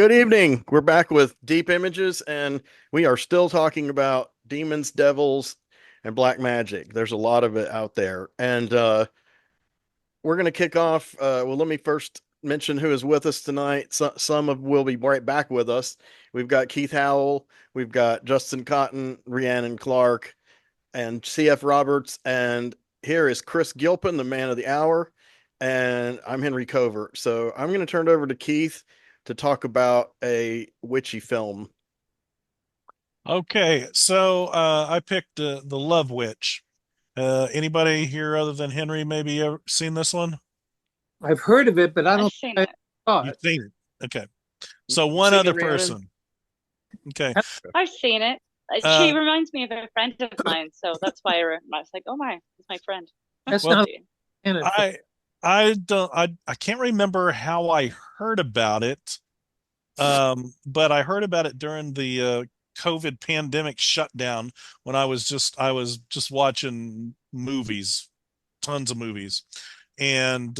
Good evening. We're back with Deep Images, and we are still talking about demons, devils, and black magic. There's a lot of it out there. And we're going to kick off. Well, let me first mention who is with us tonight. Some of will be right back with us. We've got Keith Howell, we've got Justin Cotton, Rhiannon Clark, and C.F. Roberts. And here is Chris Gilpin, the man of the hour. And I'm Henry Covert. So I'm going to turn it over to Keith to talk about a witchy film. Okay, so I picked the Love Witch. Anybody here other than Henry maybe ever seen this one? I've heard of it, but I I've don't seen think it. I saw You've it. seen it. Okay. So You've one seen it, other Rhiannon? person. Okay. I've seen it. She Uh, reminds me of a friend of mine, so that's why I was like, "Oh my, it's my friend." That's well, not See. in it for I I don't I can't remember how I heard about it. But I heard about it during the COVID pandemic shutdown when I was just watching movies, tons of movies. And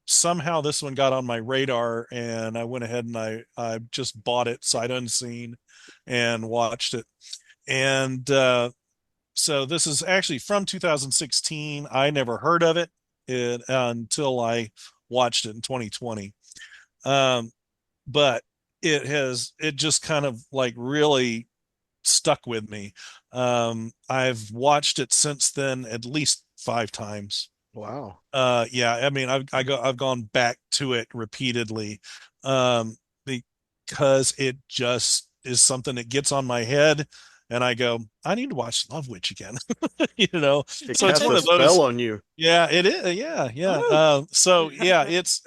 somehow this one got on my radar, and I went ahead and I just bought it sight unseen and watched it. And so this is actually from 2016. I never heard of it until I watched it in 2020. Um, but it just kind of like really stuck with me. I've watched it since then at least 5 times. Wow. Yeah, I mean, I've gone back to it repeatedly, um, because it just is something that gets on my head, and I go, I need to watch Love Witch again. You know, It so it's casts one a of those. spell on you. Yeah, it is. Yeah, yeah. Woo! So yeah, it's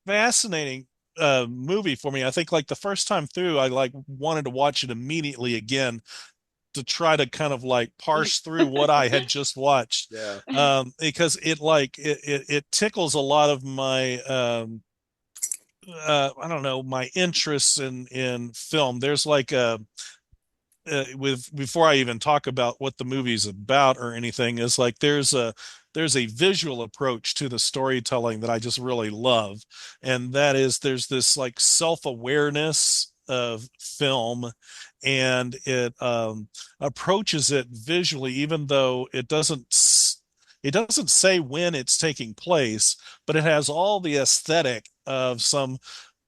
fascinating movie for me. I think like the first time through, I like wanted to watch it immediately again to try to kind of like parse through what I had just watched, Yeah. because it tickles a lot of my I don't know, my interests in film. There's like a with before I even talk about what the movie's about or anything, is like there's a visual approach to the storytelling that I just really love, and that is there's this like self-awareness of film, and it approaches it visually, even though it doesn't say when it's taking place, but it has all the aesthetic of some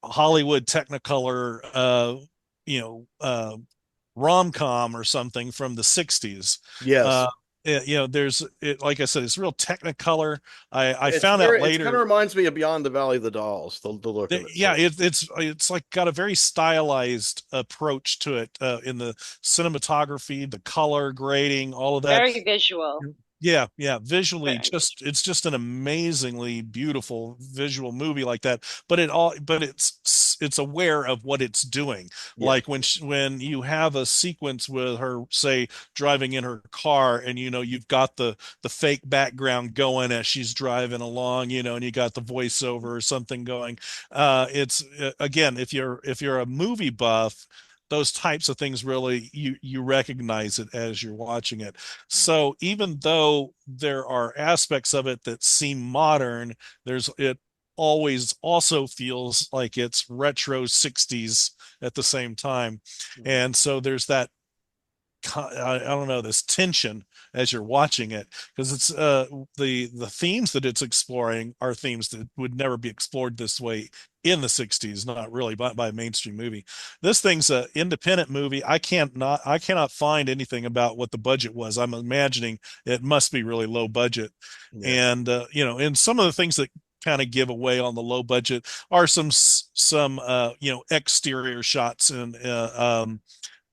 Hollywood Technicolor, you know, rom-com or something from the 60s. Yes. Uh, there's it, like I said, it's real Technicolor. I It's found out very, it's kind of later reminds me of Beyond the Valley of the Dolls, the look of that, it. yeah, So, it's like got a very stylized approach to it, in the cinematography, the color grading, all of that. Very visual. Yeah, yeah. Visually, Very just visual. it's just an amazingly beautiful visual movie like that. But it's aware of what it's doing. yeah. Like when you have a sequence with her, say, driving in her car, and you've got the fake background going as she's driving along, and you got the voiceover or something going. It's again, if you're a movie buff, those types of things really you recognize it as you're watching it. So even though there are aspects of it that seem modern, it always also feels like it's retro 60s at the same time. And so there's that, I don't know, this tension as you're watching it, because it's the themes that it's exploring are themes that would never be explored this way in the 60s, not really by a mainstream movie. This thing's an independent movie. I cannot find anything about what the budget was. I'm imagining it must be really low budget. Yeah. And and some of the things that kind of give away on the low budget are some exterior shots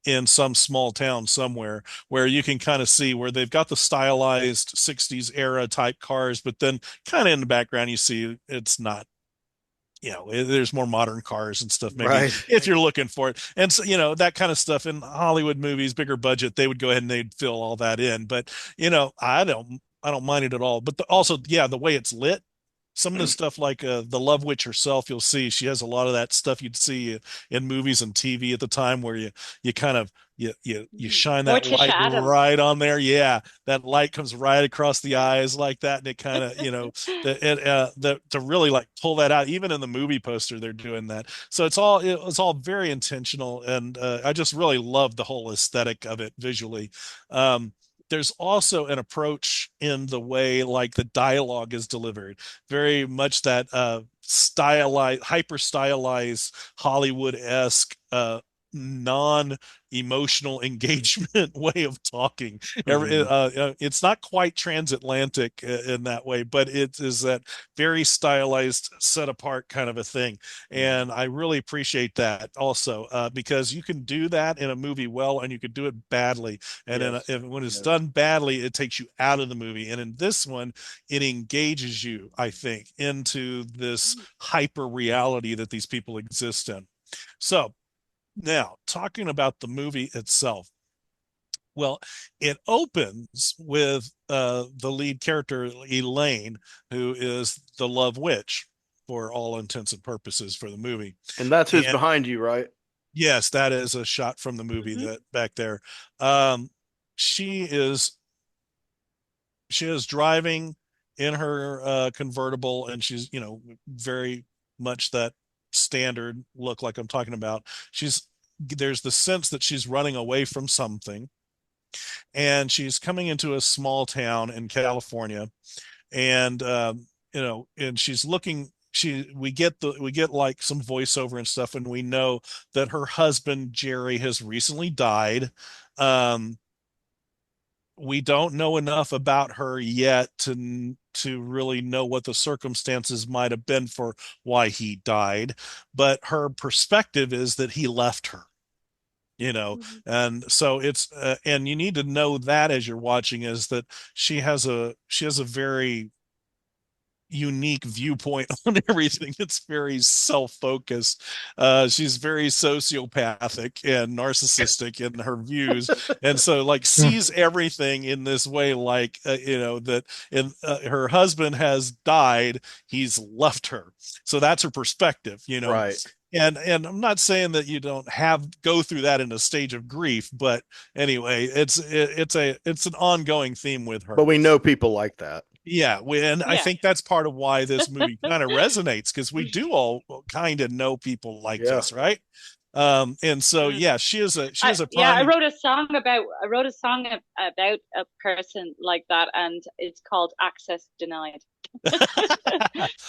in some small town somewhere, where you can kind of see where they've got the stylized 60s era type cars, but then kind of in the background you see it's not, there's more modern cars and stuff, maybe, Right. if you're looking for it. And so, that kind of stuff in Hollywood movies, bigger budget, they would go ahead and they'd fill all that in. But I don't mind it at all. But also, yeah, the way it's lit, some of the stuff like the Love Witch herself, you'll see she has a lot of that stuff you'd see in movies and TV at the time, where you kind of you shine that Morticia light Adams. right on there. Yeah, that light comes right across the eyes like that, and it kind of, to really like pull that out. Even in the movie poster, they're doing that. So it's all very intentional, and I just really love the whole aesthetic of it visually. Um, there's also an approach in the way like the dialogue is delivered, very much that stylized, hyper stylized, Hollywood-esque, non-emotional engagement way of talking. Mhm. It's not quite transatlantic in that way, but it is that very stylized, set apart kind of a thing. Mhm. And I really appreciate that also, because you can do that in a movie well, and you could do it badly. And Yes. when it's Yes. done badly, it takes you out of the movie. And in this one, it engages you, I think, into this hyper reality that these people exist in. So now, talking about the movie itself, well, it opens with the lead character, Elaine, who is the Love Witch for all intents and purposes for the movie. And that's who's And behind you, right? yes, that is a shot from the movie Mhm. that back there. Um, she is she is driving in her convertible, and she's, very much that standard look like I'm talking about. There's the sense that she's running away from something, and she's coming into a small town in California, and and she's looking. We get like some voiceover and stuff, and we know that her husband Jerry has recently died. Um, we don't know enough about her yet to really know what the circumstances might have been for why he died, but her perspective is that he left her, Mhm. and so it's and you need to know that as you're watching, is that she has a very unique viewpoint on everything. It's very self-focused. She's very sociopathic and narcissistic in her views, and so like sees everything in this way, like that in her husband has died, he's left her. So that's her perspective. Right. And I'm not saying that you don't have go through that in a stage of grief, but anyway, it's an ongoing theme with But her. we know people like that. Yeah, and I Yeah. think that's part of why this movie kind of resonates, because we do all kind of know people like Yeah. this, right? And so Mm. yeah, she is a Yeah, prime. I wrote a song about a person like that, and it's called Access Denied.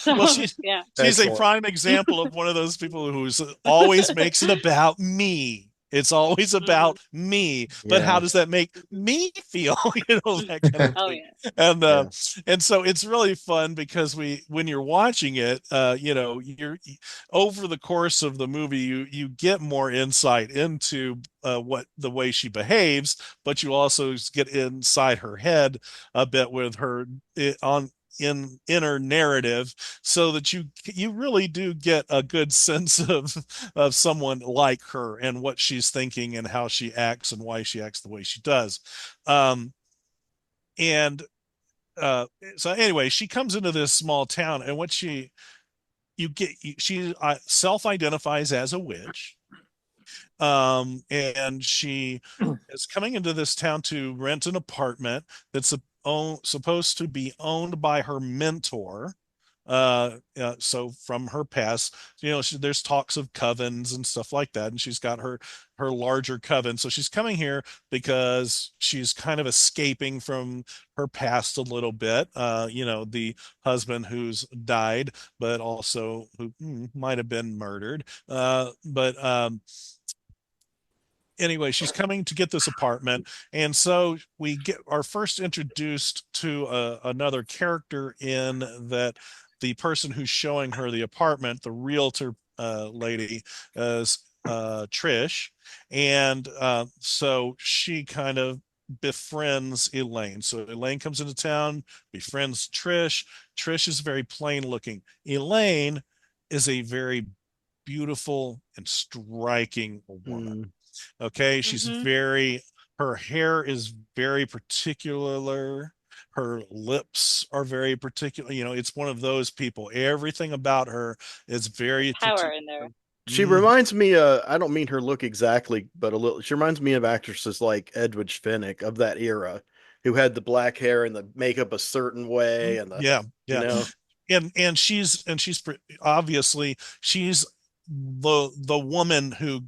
Well, So yeah. she's a Excellent. prime example of one of those people who's always makes it about me. It's always Mhm. about me, but how Yeah. does that make me feel? That kind of Oh thing. yeah. And Yeah. and so it's really fun because when you're watching it, you're over the course of the movie, you get more insight into what the way she behaves, but you also get inside her head a bit with her on in inner narrative, so that you really do get a good sense of someone like her and what she's thinking and how she acts and why she acts the way she does. um and so anyway, she comes into this small town, and what she self-identifies as a witch, and she is coming into this town to rent an apartment that's supposed to be owned by her mentor. So from her past, there's talks of covens and stuff like that, and she's got her larger coven. So she's coming here because she's kind of escaping from her past a little bit. The husband who's died, but also who might have been murdered. But anyway, she's coming to get this apartment, and so we get our first introduced to another character in that the person who's showing her the apartment, the realtor lady, is Trish, and so she kind of befriends Elaine. So Elaine comes into town, befriends Trish. Trish is very plain looking. Elaine is a very beautiful and striking woman. Mm. Okay, Mhm. her hair is very particular. Her lips are very particular. It's one of those people. Everything about her is very Power particular. in there. She Mhm. reminds me, I don't mean her look exactly, but a little. She reminds me of actresses like Edwidge Fenwick of that era, who had the black hair and the makeup a certain way, and the, Yeah, you yeah. know, Obviously she's the woman who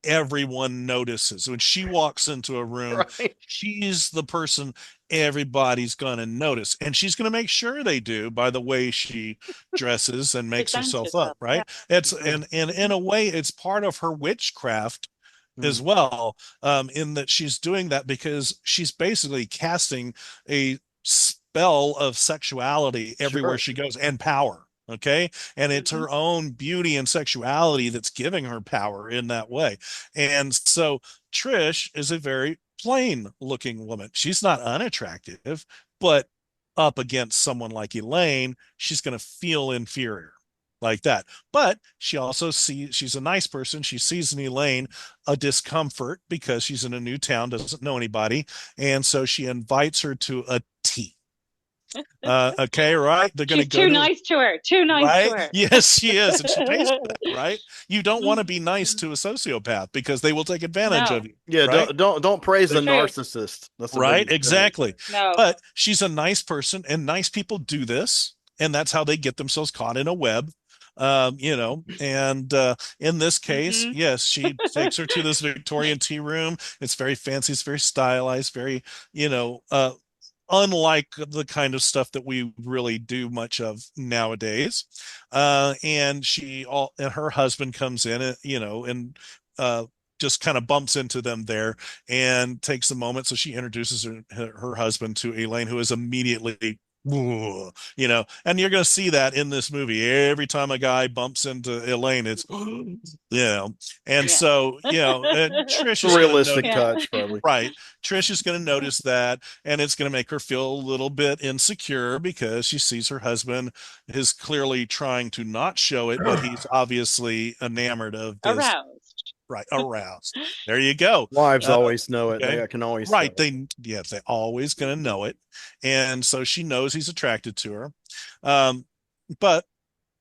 everyone notices when she walks into a room. right? She's the person everybody's going to notice, and she's going to make sure they do by the way she dresses and makes Present herself up, yourself. Yeah. right? It's Mhm. and in a way it's part of her witchcraft as Mhm. well, in that she's doing that because she's basically casting a spell of sexuality everywhere Sure. she goes, and power. Okay. And it's Hmm. her own beauty and sexuality that's giving her power in that way. And so Trish is a very plain looking woman. She's not unattractive, but up against someone like Elaine, she's going to feel inferior like that. But she also sees, she's a nice person. She sees in Elaine a discomfort because she's in a new town, doesn't know anybody. And so she invites her to a tea. Okay, right? They're going to She's go too to, nice to her. Too nice to right? her. Yes, she is. And she pays for that, right? You don't want to be nice to a sociopath because they will take advantage of No, you, Yeah, right? don't praise They, the true. narcissist. That's a big right? mistake. Exactly. No. But she's a nice person, and nice people do this, and that's how they get themselves caught in a web. And in this case, Hmm. yes, she takes her to this Victorian tea room. It's very fancy, it's very stylized, very, you know, uh, unlike the kind of stuff that we really do much of nowadays. And her husband comes in, and uh, just kind of bumps into them there and takes a moment. So she introduces her husband to Elaine, who is immediately, and you're going to see that in this movie. Every time a guy bumps into Elaine, it's, and Yeah. so, and Trish It's a is going to realistic notice. Yeah. touch, probably. Right. Trish is going to notice that, and it's going to make her feel a little bit insecure because she sees her husband is clearly trying to not show it, but he's obviously enamored of this, Aroused. right, aroused. There you go. Wives Uh, always know it. okay. They can always Right. tell. They always going to know it. And so she knows he's attracted to her. Um, but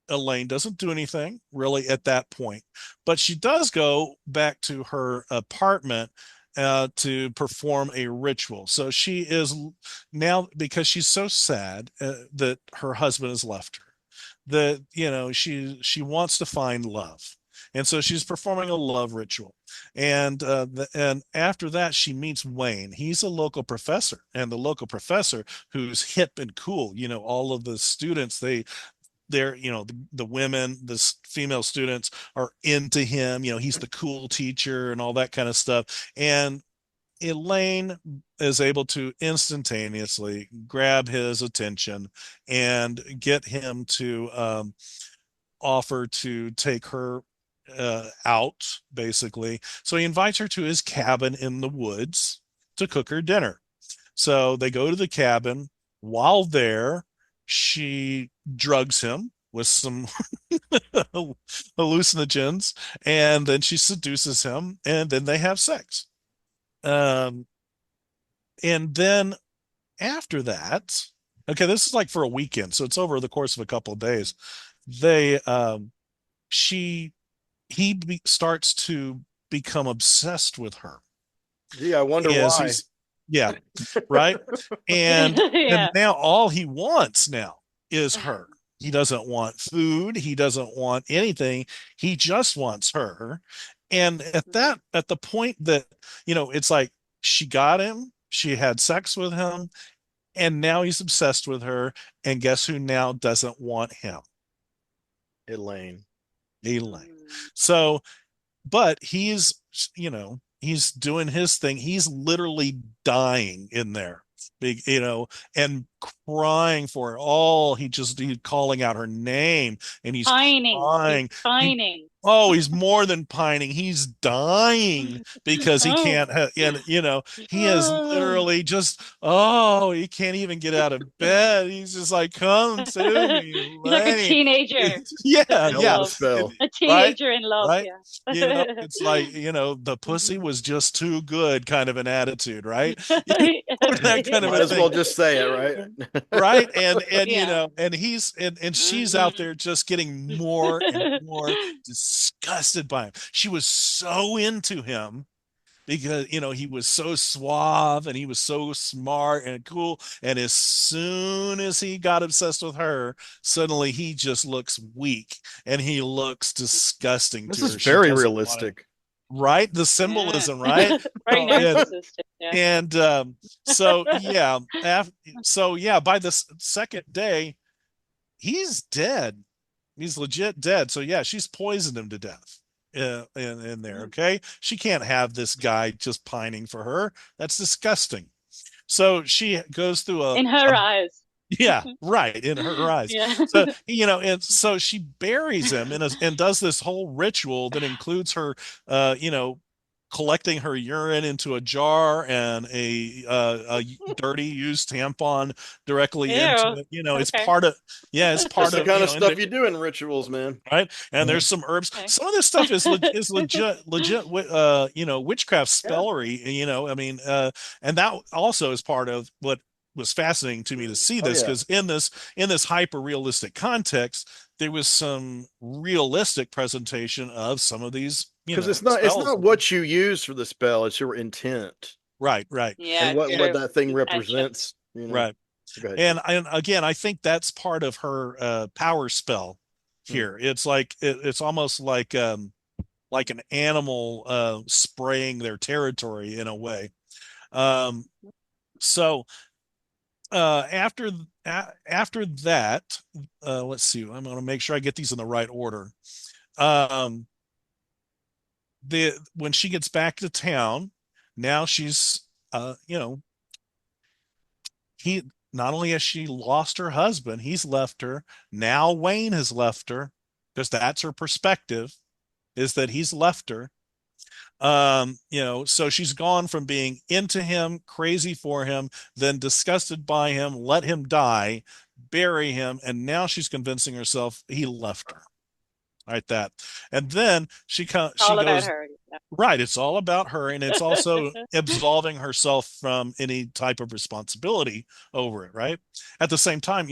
Elaine doesn't do anything really at that point, but she does go back to her apartment to perform a ritual. So she is now, because she's so sad that her husband has left her, that she wants to find love. And so she's performing a love ritual, and after that she meets Wayne. He's a local professor, and the local professor who's hip and cool. All of the students, they're the women, female students are into him. He's the cool teacher and all that kind of stuff. And Elaine is able to instantaneously grab his attention and get him to offer to take her out, basically. So he invites her to his cabin in the woods to cook her dinner. So they go to the cabin. While there, she drugs him with some hallucinogens, and then she seduces him, and then they have sex. Um, and then after that, okay, this is like for a weekend, so it's over the course of a couple of days. They, she, starts to become obsessed with her Gee, I wonder as why. he's, yeah, right. And Yeah. now all he wants now is her. He doesn't want food, he doesn't want anything, he just wants her. And Mhm. at the point that, it's like she got him, she had sex with him, and now he's obsessed with her. And guess who now doesn't want him? Elaine. Elaine. Mm. So, but he's doing his thing. He's literally dying in there, big, and crying for her. He's calling out her name, and he's Pining. He's crying. He pining. Oh, he's more than pining. He's dying because he Oh. can't, and he is literally just, oh, he can't even get out of bed. He's just like, come to me, He's like a Lane. teenager Yeah, in Hell of yeah. a love. spell. A Right, teenager in love, right. yeah. It's like, the pussy was just too good kind of an attitude, right? That kind of a Might as well thing. just say it, right? Right, and Yeah. and he's and she's out Mhm. there just getting more and more disgusted by him. She was so into him because he was so suave and he was so smart and cool, and as soon as he got obsessed with her, suddenly he just looks weak and he looks disgusting This to is her. She very doesn't want him. realistic. Right, the Yeah. symbolism, right? Very Oh, yeah. narcissistic, yeah. And so yeah, so yeah, by the second day, he's dead. He's legit dead. So yeah, she's poisoned him to death. In there, Mm. okay? She can't have this guy just pining for her. That's disgusting. So she goes through In her eyes. yeah, right, in her eyes. Yeah. So, and so she buries him and does this whole ritual that includes her, collecting her urine into a jar and a dirty used tampon directly into Ew. it. It's Okay. part of, yeah, it's That's part the of, kind of and stuff you do in rituals, man. right. And there's some herbs. Okay. Some of this stuff is legit, witchcraft Yeah. spellery. I mean, and that also is part of what was fascinating to me to see Oh this, yeah. because in this hyper realistic context, there was some realistic presentation of some of these, Because it's spells. not what you use for the spell, it's your intent Right, right, and Yeah, what true. that thing Intention. represents. right. Go ahead, And Kate. again, I think that's part of her power spell Hmm. here. It's like it's almost like an animal spraying their territory in a way. Um, so after that, let's see. I'm going to make sure I get these in the right order. Um, the When she gets back to town, now she's he not only has she lost her husband, he's left her. Now Wayne has left her, because that's her perspective, is that he's left her. So she's gone from being into him, crazy for him, then disgusted by him, let him die, bury him, and now she's convincing herself he left her. Right, that. And then she All about goes, her. right, it's all about her, and it's also absolving herself from any type of responsibility over it, right? At the same time,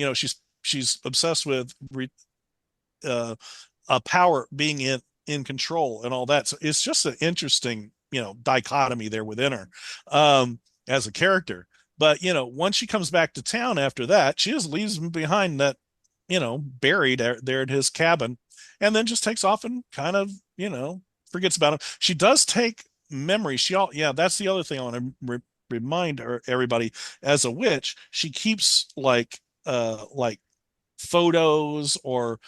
she's obsessed with uh a power being in control and all that. So it's just an interesting, dichotomy there within her, as a character. But once she comes back to town after that, she just leaves him behind, that buried there at his cabin, and then just takes off and kind of forgets about him. She does take memory. Yeah, that's the other thing I want to remind everybody. As a witch, she keeps like photos or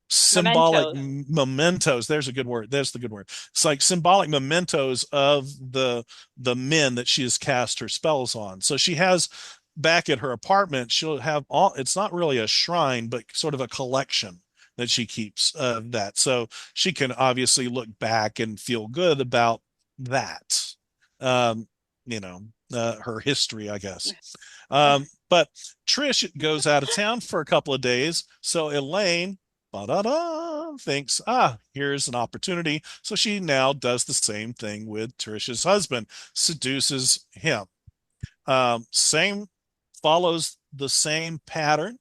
symbolic Mementos. mementos. There's a good word. There's the good word. It's like symbolic mementos of the men that she has cast her spells on. So she has, back at her apartment, she'll have all, it's not really a shrine, but sort of a collection that she keeps of that. So she can obviously look back and feel good about that. Um, her history, I guess. But Trish goes out of town for a couple of days. So Elaine, ba-da-da, thinks, here's an opportunity. So she now does the same thing with Trish's husband, seduces him. Same Follows the same pattern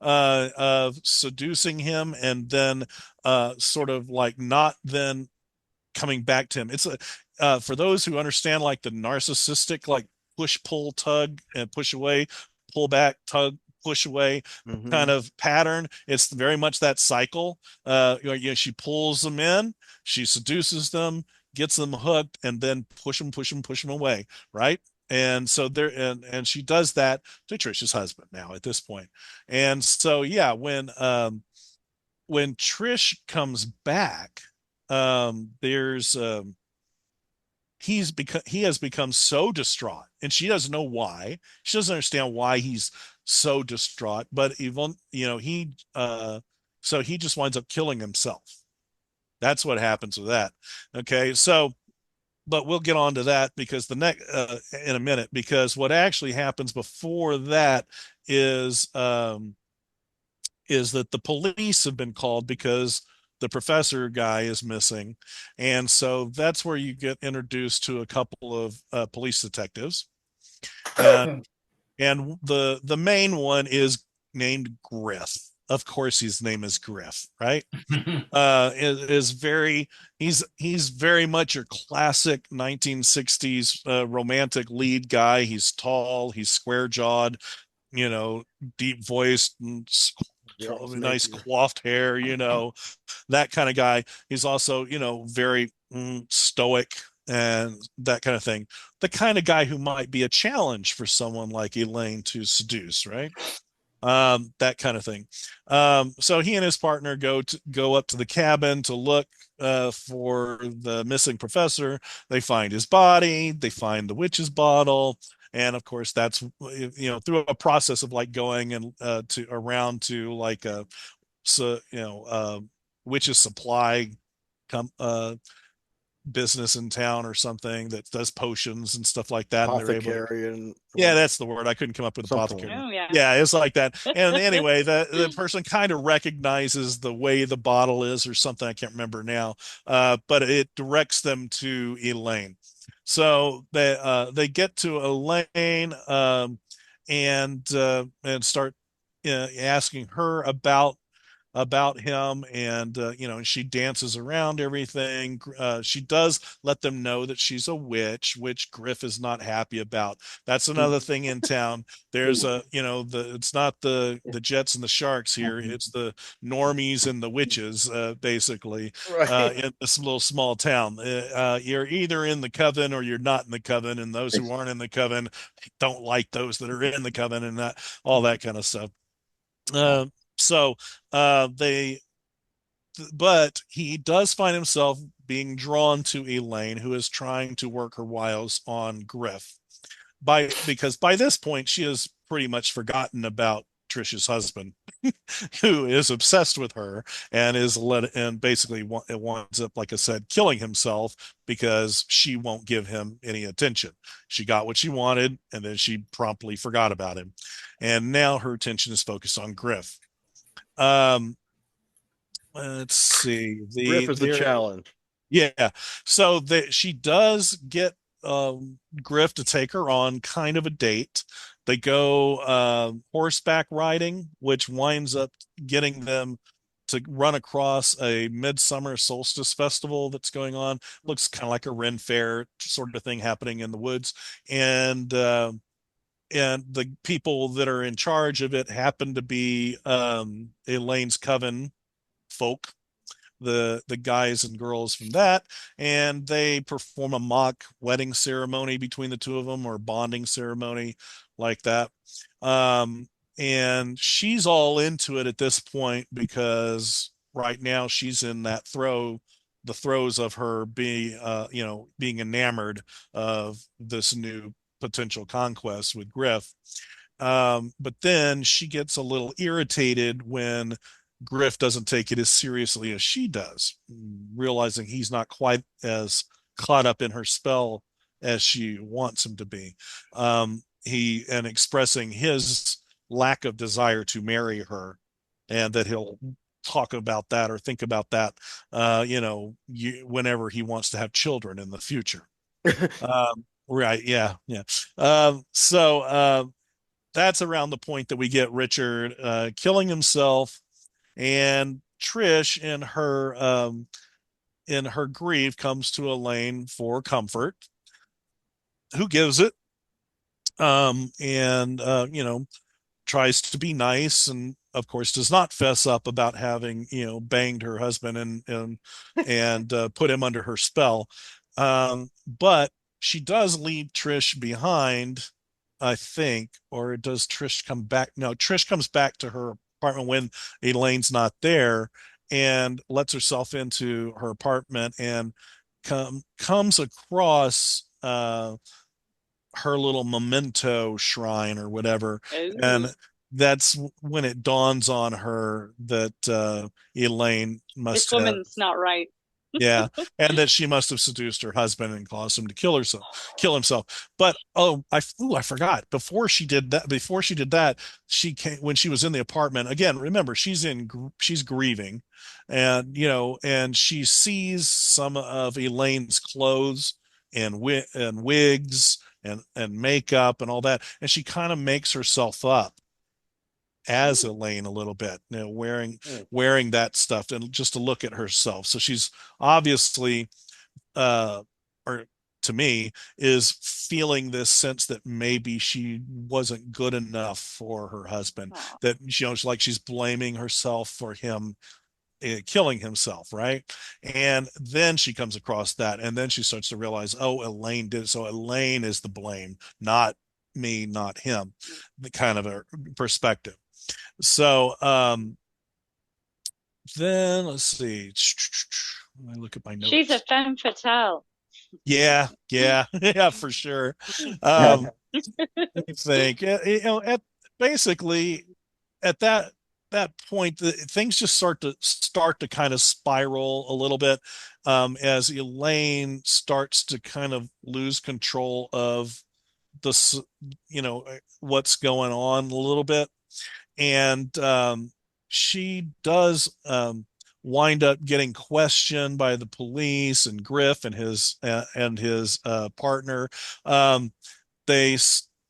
of seducing him, and then sort of like not then coming back to him. It's for those who understand, like the narcissistic, like push, pull, tug, and push away, pull back, tug, push away Hmm. kind of pattern. It's very much that cycle. She pulls them in, she seduces them, gets them hooked, and then push them away, right? And so there, and she does that to Trisha's husband now at this point. And so yeah, when Trish comes back, there's he has become so distraught, and she doesn't know why. She doesn't understand why he's so distraught, but even he So he just winds up killing himself. That's what happens with that. Okay, so but we'll get on to that because the next in a minute, because what actually happens before that is um, is that the police have been called because the professor guy is missing, and so that's where you get introduced to a couple of police detectives, and the main one is named Griff. Of course, his name is Griff, right? Is very he's very much your classic 1960s romantic lead guy. He's tall, he's square jawed, you know, deep voiced, and Charles nice Napier. coiffed hair, that kind of guy. He's also, very stoic and that kind of thing. The kind of guy who might be a challenge for someone like Elaine to seduce, right? That kind of thing. So he and his partner go up to the cabin to look for the missing professor. They find his body. They find the witch's bottle, and of course, that's through a process of like going and to around to like a so witch's supply com business in town or something that does potions and stuff like that, and they're able to. Apothecary and Yeah, that's the word. I couldn't come up with something. apothecary. Oh yeah. Yeah, it's like that. And anyway, the person kind of recognizes the way the bottle is or something. I can't remember now. But it directs them to Elaine. So they get to Elaine and start asking her about him, and she dances around everything. She does let them know that she's a witch, which Griff is not happy about. That's another thing in town. There's it's not the Jets and the Sharks here, it's the normies and the witches, basically, Right. in this little small town. You're either in the coven or you're not in the coven, and those who aren't in the coven don't like those that are in the coven, and all that kind of stuff. uh, so they, but he does find himself being drawn to Elaine, who is trying to work her wiles on Griff. Because by this point she has pretty much forgotten about Trisha's husband, who is obsessed with her and basically it winds up, like I said, killing himself because she won't give him any attention. She got what she wanted, and then she promptly forgot about him, and now her attention is focused on Griff. Um, let's see. Griff is the challenge. Yeah. So that she does get Griff to take her on kind of a date. They go horseback riding, which winds up getting them to run across a midsummer solstice festival that's going on. Looks kind of like a Ren Fair sort of thing happening in the woods, and the people that are in charge of it happen to be Elaine's coven folk, the guys and girls from that, and they perform a mock wedding ceremony between the two of them, or bonding ceremony like that. um and she's all into it at this point because right now she's in the throes of her being enamored of this new potential conquest with Griff. But then she gets a little irritated when Griff doesn't take it as seriously as she does, realizing he's not quite as caught up in her spell as she wants him to be. He and expressing his lack of desire to marry her, and that he'll talk about that or think about that, whenever he wants to have children in the future. Right? Yeah, yeah. That's around the point that we get Richard killing himself, and Trish in her grief comes to Elaine for comfort, who gives it, and tries to be nice, and of course does not fess up about having banged her husband and put him under her spell. But she does leave Trish behind, I think. Or does Trish come back? No, Trish comes back to her apartment when Elaine's not there, and lets herself into her apartment, and comes across her little memento shrine or whatever, and Oh. that's when it dawns on her that Elaine This must have, woman's not right. yeah, and that she must have seduced her husband and caused him to kill himself. But I forgot. Before she did that, she came when she was in the apartment. Again, remember, she's grieving, and and she sees some of Elaine's clothes and wigs and makeup and all that, and she kind of makes herself up as Elaine a little bit, Mm. wearing that stuff and just to look at herself. So she's obviously, or to me, is feeling this sense that maybe she wasn't good enough for her husband. Oh, That it's like she's blaming herself for him killing himself, right? And then she comes across that, and then she starts to realize, oh, Elaine did it. So Elaine is the blame, not me, not him. The kind of a perspective. So then let's see. Let me look at my she's a notes. femme fatale. Yeah, yeah, yeah, for sure. Um, let me think. Basically at that point, things just start to kind of spiral a little bit as Elaine starts to kind of lose control of the what's going on a little bit, and she does wind up getting questioned by the police and Griff and his partner. Um, they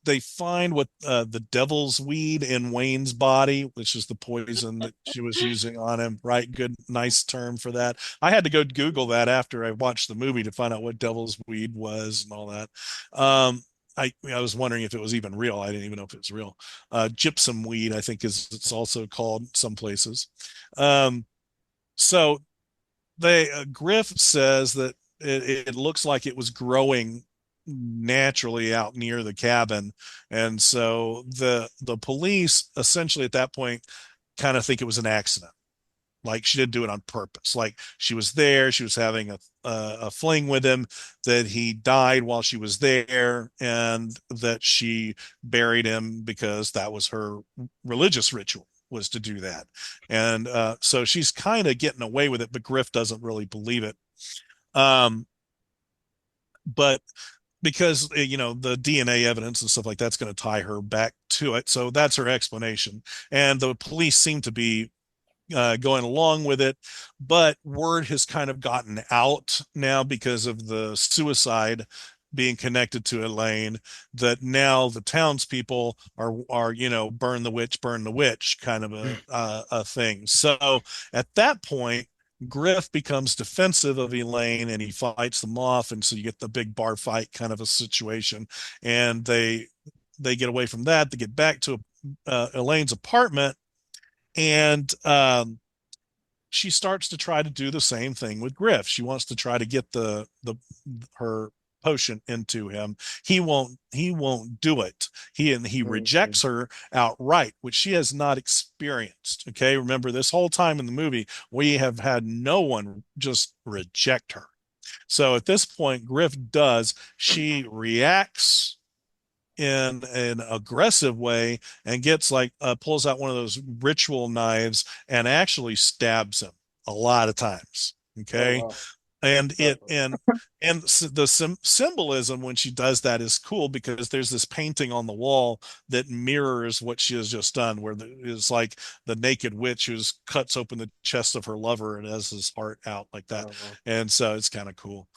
they find what the devil's weed in Wayne's body, which is the poison that she was using on him. Right, good, nice term for that. I had to go Google that after I watched the movie to find out what devil's weed was and all that. I was wondering if it was even real. I didn't even know if it was real. Gypsum weed, I think, is it's also called some places. Um, so they Griff says that it looks like it was growing naturally out near the cabin, and so the police essentially at that point kind of think it was an accident, like she didn't do it on purpose. Like she was there, she was having a fling with him, that he died while she was there, and that she buried him because that was her religious ritual, was to do that. And so she's kind of getting away with it, but Griff doesn't really believe it. Um, but because the DNA evidence and stuff like that's going to tie her back to it, so that's her explanation. And the police seem to be going along with it, but word has kind of gotten out now because of the suicide being connected to Elaine, that now the townspeople are burn the witch kind of a thing. So at that point, Griff becomes defensive of Elaine and he fights them off, and so you get the big bar fight kind of a situation, and they get away from that. They get back to Elaine's apartment, and she starts to try to do the same thing with Griff. She wants to try to get the her potion into him. He won't do it. He rejects her outright, which she has not experienced. Okay, remember, this whole time in the movie we have had no one just reject her. So at this point, Griff does. She reacts in an aggressive way and gets like pulls out one of those ritual knives and actually stabs him a lot of times. Oh Okay, wow. and it Impressive. and the symbolism when she does that is cool, because there's this painting on the wall that mirrors what she has just done, where it's like the naked witch who cuts open the chest of her lover and has his heart out like that, Oh, wow. and so it's kind of cool.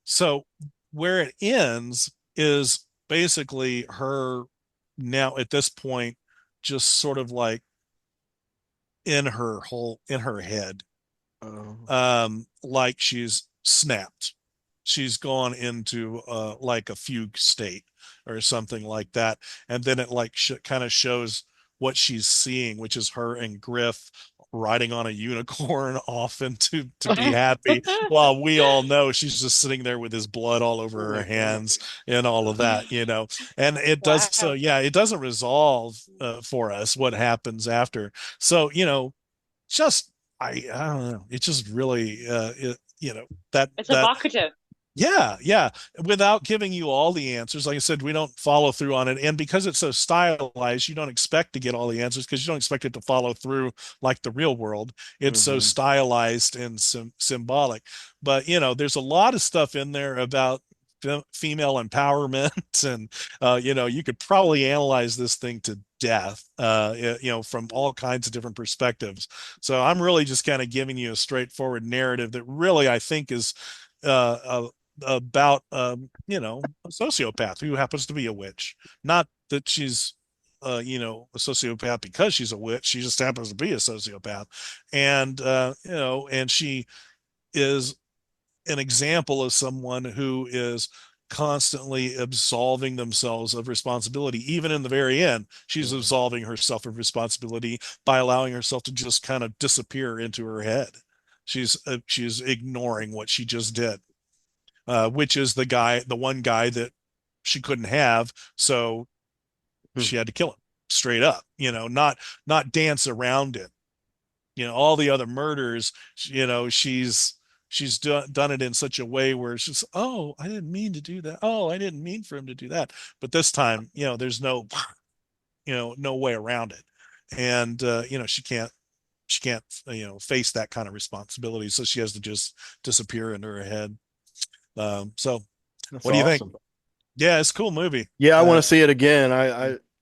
So where it ends is basically her now at this point just sort of like in her head, Oh. like she's snapped. She's gone into like a fugue state or something like that, and then it like kind of shows what she's seeing, which is her and Griff riding on a unicorn off into to be happy, while we all know she's just sitting there with his blood all over Oh her my God. hands and all of that. And it does, so Wow. yeah, it doesn't resolve for us what happens after. So just I don't know. It just really that It's that evocative. Yeah. Without giving you all the answers. Like I said, we don't follow through on it. And because it's so stylized, you don't expect to get all the answers because you don't expect it to follow through like the real world. It's so Hmm. stylized and symbolic. But, there's a lot of stuff in there about female empowerment. And, you could probably analyze this thing to death, from all kinds of different perspectives. So I'm really just kind of giving you a straightforward narrative that really I think is uh, about a sociopath who happens to be a witch. Not that she's a sociopath because she's a witch. She just happens to be a sociopath, and and she is an example of someone who is constantly absolving themselves of responsibility. Even in the very end, she's absolving herself of responsibility by allowing herself to just kind of disappear into her head. She's ignoring what she just did, which is the one guy that she couldn't have, so Hmm. she had to kill him straight up. Not dance around it. All the other murders, she's done it in such a way where it's just, oh, I didn't mean to do that. Oh, I didn't mean for him to do that. But this time, there's no way around it. And she can't face that kind of responsibility, so she has to just disappear into her head. So That's what do you think? awesome. Yeah, it's a cool movie. Yeah, I want Uh, to see it again.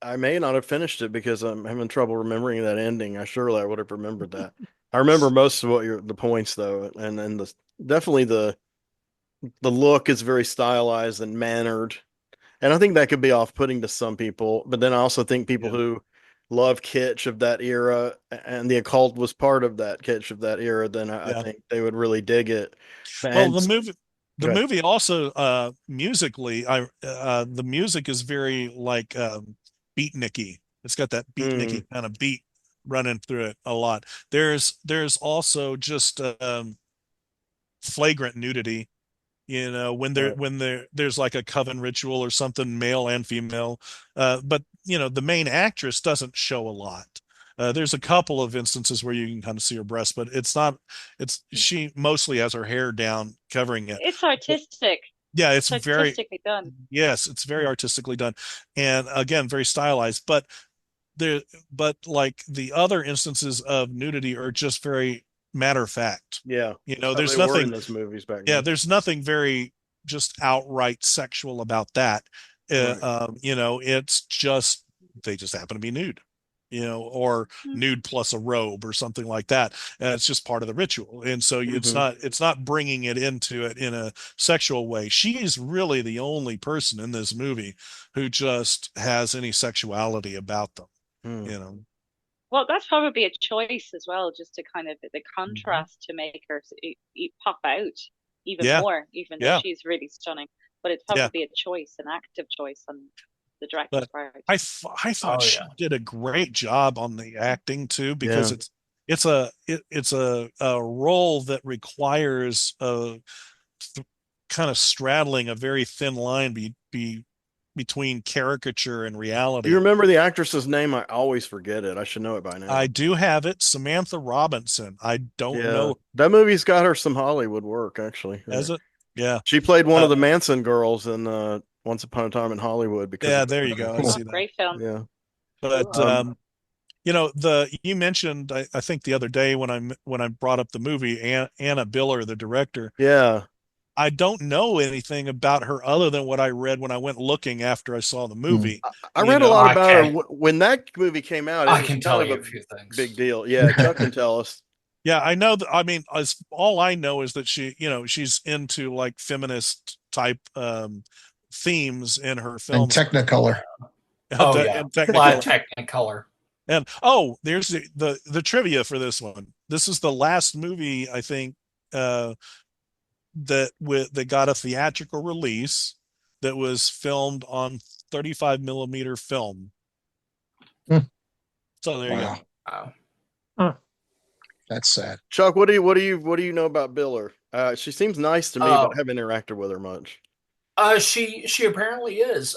I may not have finished it because I'm having trouble remembering that ending. I would have remembered that. I remember most of the points though, and then definitely the look is very stylized and mannered. And I think that could be off-putting to some people, but then I also think people yeah, who love kitsch of that era and the occult was part of that kitsch of that era, then I yeah. think they would really dig it. Well, And the good. movie also musically, the music is very like beatniky. It's got that Mm, beatniky kind of beat running through it a lot. There's also just flagrant nudity, when there right. when there's like a coven ritual or something, male and female, but the main actress doesn't show a lot. There's a couple of instances where you can kind of see her breast, but she mostly has her hair down covering it. It's But artistic. yeah, It's artistically done. yes, it's very artistically done, and again very stylized. There but like the other instances of nudity are just very matter of fact. Yeah. That's how they There's were in nothing, those movies back yeah, then. there's nothing very just outright sexual about that. Right. It's just they just happen to be nude, or Hmm. nude plus a robe or something like that. It's just part of the ritual, and so Hmm. it's not bringing it into it in a sexual way. She's really the only person in this movie who just has any sexuality about them. Mm. You know. Well, that's probably a choice as well, just to kind of the Mhm. contrast to make her pop out even Yeah, more, even though yeah, she's really stunning. But it's yeah. probably a choice, an active choice on the director's But part. I thought Oh she yeah. did a great job on the acting too, because Yeah. it's a role that requires kind of straddling a very thin line between caricature and Do you reality. remember the actress's name? I always forget it. I should know it by I now. do have it, Samantha Robinson. I don't Yeah. know, That movie's got her some Hollywood work, actually. has it? Yeah. She played one of Uh, the Manson girls in Once Upon a Time in Hollywood because yeah, of that there you movie. go. I Cool. see that. Great film. Yeah. But Cool. Um, the you mentioned, I think the other day when I brought up the movie, Anna Biller, the director. yeah. I don't know anything about her other than what I read when I went looking after I saw the Hmm. movie. I You read a know, lot about her Okay, when that movie came out. It I was can kind tell of you a a few things. big deal. Yeah, Chuck can tell us. yeah, I know that. I mean, as all I know is that she's into like feminist type themes in her And films, Technicolor. Oh yeah, in a lot of Technicolor. Technicolor. And oh, there's the trivia for this one. This is the last movie I think uh, that got a theatrical release that was filmed on 35 millimeter film. Hmm. So there you go. Wow, Wow. huh. That's sad. Chuck, what do you know about Biller? She seems nice to me, but Uh, I haven't interacted with her much. she apparently is.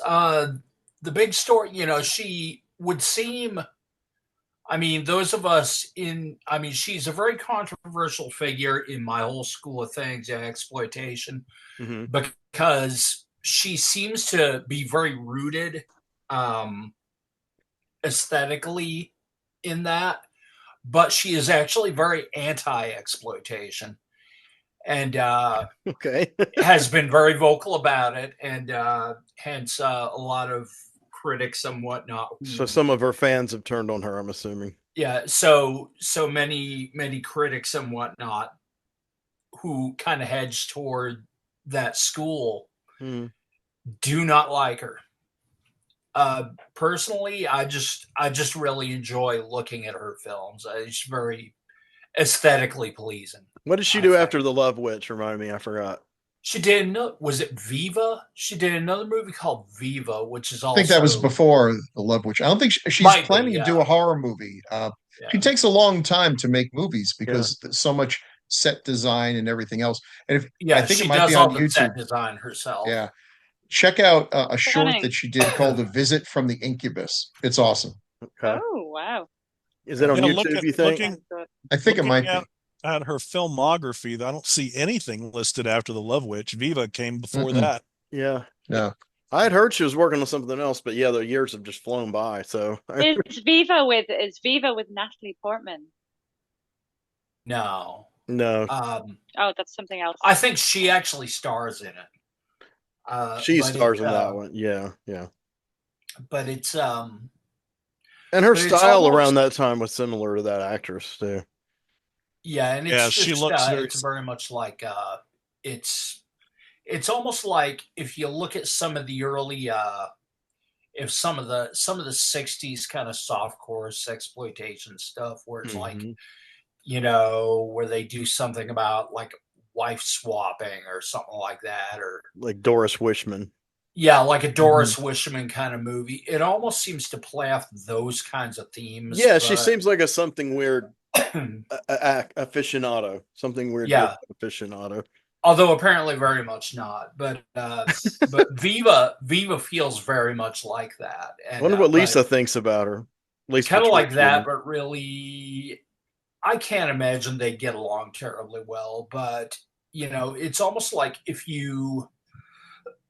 The big story, she would seem I mean, those of us I mean, she's a very controversial figure in my whole school of things, exploitation, Hmm. because she seems to be very rooted um, aesthetically in that, but she is actually very anti-exploitation, and Okay. has been very vocal about it, and hence a lot of critics and whatnot So who, some of her fans have turned on her, I'm assuming. yeah, so many critics and whatnot who kind of hedge toward that school Hmm. do not like her. Personally, I just really enjoy looking at her films. It's very aesthetically pleasing. What did she I do think after The Love Witch? Remind me, I forgot. she did. Was it Viva? She did another movie called Viva, which is I think that was also before The Love Witch. I don't think she's might be, planning to do yeah, a horror movie. She yeah, takes a long time to make movies Yeah. because there's so much set design and everything else. And if I yeah. think it She might be does on all the YouTube. set design herself. Yeah, check out a short Stunning. that she did called "A Visit from the Incubus." It's awesome. Okay. Oh, wow. Is it on Yeah, YouTube, you think? Sounds good. I think it looking might be. at her filmography, I don't see anything listed after The Love Witch. Viva came before Mm-mm. that. Yeah. No, I had heard she was working on something else, but yeah, the years have just flown by. So Is Viva with Natalie Portman? No, no, Oh, that's something else. I think she actually stars in it. she But stars in that one. Yeah, yeah. but it's And her but it's style around almost, that time was similar to that actress too. yeah, and Yeah, she looks very. it's very much like it's it's almost like if you look at some of the early if some of the 60s kind of softcore sexploitation stuff where it's like, Hmm. where they do something about like wife swapping or something like that, or Like Doris Wishman. yeah, like a Mhm. Doris Wishman kind of movie. It almost seems to play off those kinds of themes, Yeah, she but seems like a something weird aficionado, something weird yeah, aficionado. although apparently very much not. But Viva feels very much like that, I and wonder what but Lisa thinks about her. At least kind of like Patricia. that, but really, I can't imagine they get along terribly well. But it's almost like if you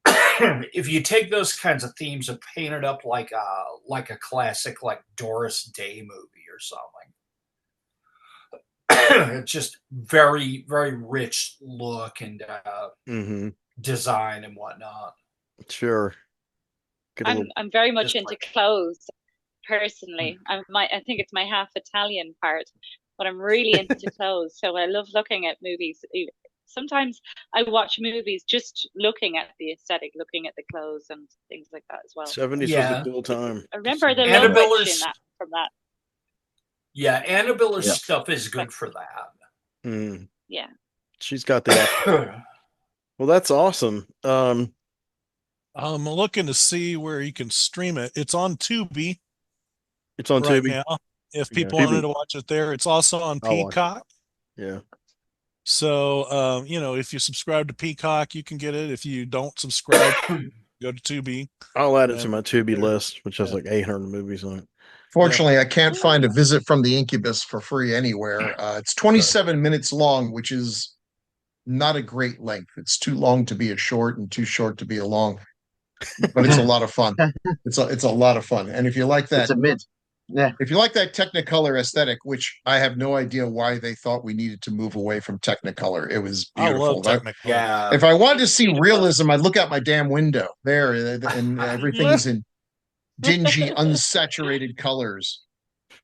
if you take those kinds of themes and paint it up like a classic like Doris Day movie or something. It's just very very rich look and Hmm. design and whatnot. Sure. Get a little. I'm very much Just into like clothes personally. I think it's my half Italian part, but I'm really into clothes. So I love looking at movies. Sometimes I watch movies just looking at the aesthetic, looking at the clothes and things like that as well. 70s was a yeah, cool time. I remember the Anna Love Witch in Biller's that from that. yeah, Anna Biller's Yeah. stuff is But good for that. Mm. yeah, She's got the eye. Well, that's awesome. I'm looking to see where you can stream it. It's on Tubi It's on right Tubi. now. If Yeah, people wanted to watch it there, it's also on I'll watch it. Peacock. Yeah. So, if you subscribe to Peacock, you can get it. If you don't subscribe, go to Tubi. I'll add it to And my Tubi list, which has yeah. like 800 movies on it. Fortunately, I can't find a visit from the Incubus for free anywhere. It's 27 minutes long, which is not a great length. It's too long to be a short and too short to be a long, but it's a lot of fun. It's a lot of fun. And if you like that, It's a mid. Yeah. if you like that Technicolor aesthetic, which I have no idea why they thought we needed to move away from Technicolor. It was I love beautiful. Technicolor. Yeah, If I wanted to see Beautiful. realism, I'd look out my damn window there, and everything's in dingy, unsaturated colors.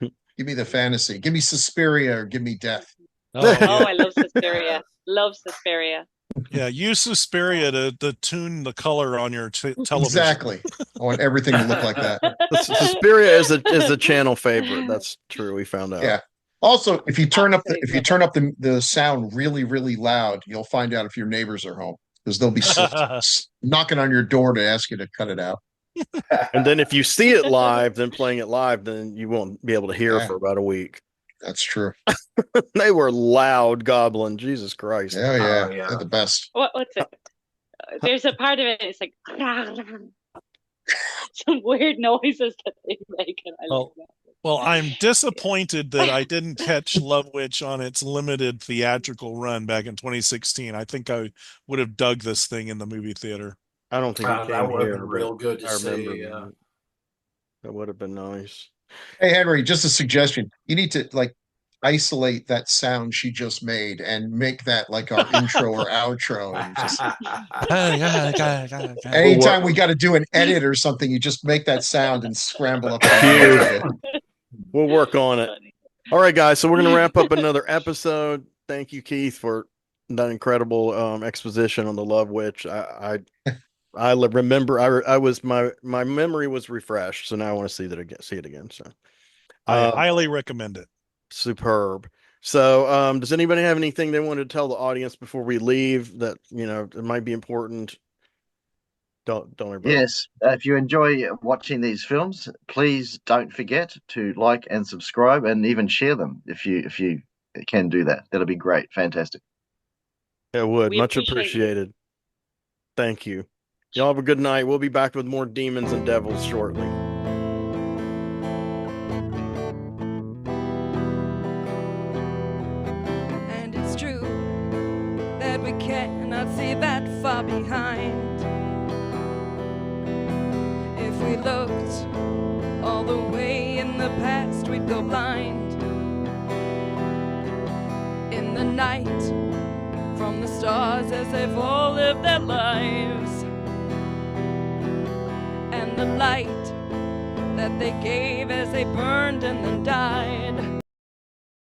Give me the fantasy. Give me Suspiria or give me death. Oh, yeah. Oh, I love Suspiria. Love Suspiria. Yeah, use Suspiria to tune the color on your television. Exactly. I want everything to look like that. Suspiria is a channel favorite. That's true. We found out. Yeah. Also, if you turn up Absolutely. the sound really, really loud, you'll find out if your neighbors are home because they'll be knocking on your door to ask you to cut it out. And then if you see it live, then playing it live, then you won't be able to hear Yeah. for about a week. That's true. They were loud goblin. Jesus Christ. Yeah, yeah. Oh, yeah. They're the best. What's it? There's a part of it. It's like some weird noises that they make, and I love Well, that. Well, I'm disappointed that I didn't catch Love Witch on its limited theatrical run back in 2016. I think I would have dug this thing in the movie theater. I don't think it That came would have here, been but real good to I remember see. that would have been nice. Hey Henry, just a suggestion. You need to like isolate that sound she just made and make that like our intro or outro. And just We'll anytime work. we got to do an edit or something, you just make that sound and scramble up some Cute. notes with it. We'll work on it. All right, guys. So we're gonna wrap up another episode. Thank you, Keith, for that incredible exposition on the Love Witch. I remember I was my memory was refreshed, so now I want to see that again, see it again. So I highly recommend it. superb. So does anybody have anything they want to tell the audience before we leave that it might be important? Don't everybody. Yes, if you enjoy watching these films, please don't forget to like and subscribe, and even share them if you can do that. That'll be great, fantastic. It would. We Much appreciate you. appreciated. Thank you. Y'all have a good night. We'll be back with more demons and devils shortly. And it's true that we cannot see that far behind. If we looked all the way in the past, we'd go blind. In the night, from the stars as they've all lived their lives, and the light that they gave as they burned and then died.